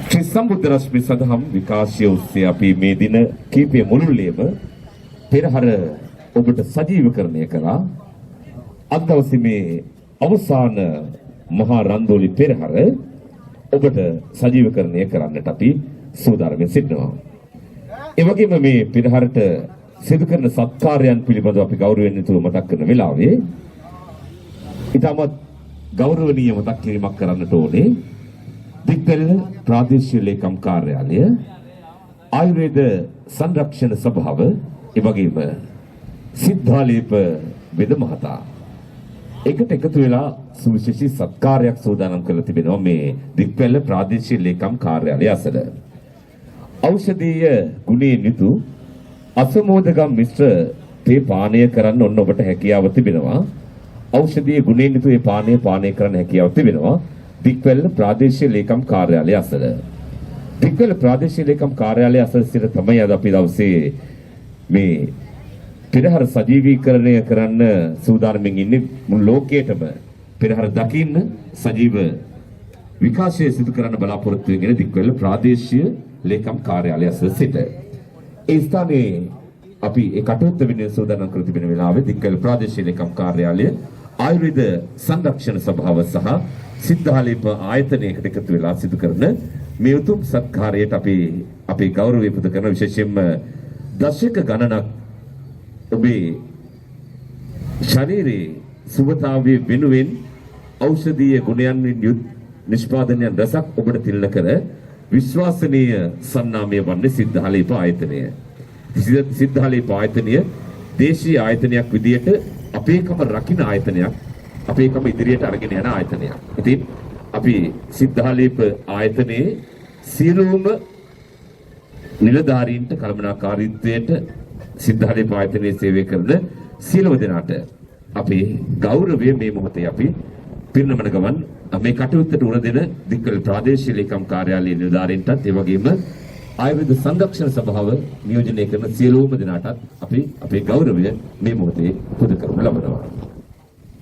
ශ්‍රී සම්බුද්ධ රශ්මි සදහම් විකාශය ඔස්සේ අපි මේ දින කීපය මුළුල්ලේම පෙරහර ඔබට සජීවකරණය කළා. අද දවසේ මේ අවසාන මහා රන්දෝලි පෙරහර ඔබට සජීවකරණය කරන්නට අපි සූදානම් සිටිනවා. ඒ වගේම මේ පෙරහරට සිදු කරන සත්කාරයන් පිළිබඳව අපි ගෞරවයෙන් යුතුව මතක් කරන වෙලාවේ ඊටමත් ගෞරවනීය මතක් කිරීමක් කරන්නට ඕනේ. දික්පෙළ ප්‍රාදේශීය ලේකම් කාර්යාලය, ආයුර්වේද සංරක්ෂණ සභාව, ඒ වගේම සිද්ධාලේප වෙද මහතා එකට එකතු වෙලා සුවිශේෂී සත්කාරයක් සූදානම් කරලා තිබෙනවා මේ දික්පෙළ ප්‍රාදේශීය ලේකම් කාර්යාලය අසල. ඖෂධීය ගුණයෙන් යුතු අසමෝදගම් මිශ්‍ර තේ පානය කරන්න ඔන්න ඔබට හැකියාව තිබෙනවා. ඖෂධීය ගුණයෙන් යුතු මේ පානය කරන්න හැකියාව තිබෙනවා. දික්වැල්ල ප්‍රාදේශීය ලේකම් කාර්යාලය අසල. දික්වැල්ල ප්‍රාදේශීය ලේකම් කාර්යාලය අසල සිට තමයි අද අපි දවසේ මේ පෙරහර සජීවීකරණය කරන්න සූදානම්ෙන් ඉන්නේ. මුළු ලෝකයේම පෙරහර දකින්න සජීව විකාශය සිදු කරන්න බලාපොරොත්තු වෙන දික්වැල්ල ප්‍රාදේශීය ලේකම් කාර්යාලය අසල සිට. ඒ ස්ථානයේ අපි ඒ කටයුත්ත වෙනුවෙන් සූදානම් කර තිබෙන වෙලාවේ දික්වැල්ල ප්‍රාදේශීය ලේකම් කාර්යාලය, ආයුර්වේද සංරක්ෂණ සභාව සහ සිද්ධාලේප ආයතනයකට එකතු වෙලා සිදු කරන මේ උතුම් සත්කාරයට අපේ ගෞරවය පුද කරන, විශේෂයෙන්ම දශක ගණනක් ඔබේ ශරීරයේ සුවතාවයේ වෙනුවෙන් ඖෂධීය ගුණයන් යුත් නිෂ්පාදනයන් රසක් ඔබට තිලන කර විශ්වාසනීය සන්නාමය වන්නේ සිද්ධාලේප ආයතනය. සිද්ධාලේප ආයතනය දේශීය ආයතනයක් විදියට අපේකම රකින්න ආයතනයක්, අපේකම ඉදිරියට අරගෙන යන ආයතනයක්. ඉතින් අපි සිද්ධාලේප ආයතනයේ සියලුම නිලධාරීන්ට කළමනාකාරීත්වයට සිද්ධාලේප ආයතනයේ සේවය කරන සියලුම දෙනාට අපේ ගෞරවය මේ මොහොතේ අපි පිරිනමන ගමන් මේ කටයුත්තට උණ දෙන දික්වැල් ප්‍රාදේශීය ලේකම් කාර්යාලයේ නිලධාරීන්ටත් ඒ වගේම ආයුර්වේද සංරක්ෂණ සභාව නියෝජනය කරන සියලුම දෙනාටත් අපි අපේ ගෞරවය මේ මොහොතේ පුද කරනු ලබනවා.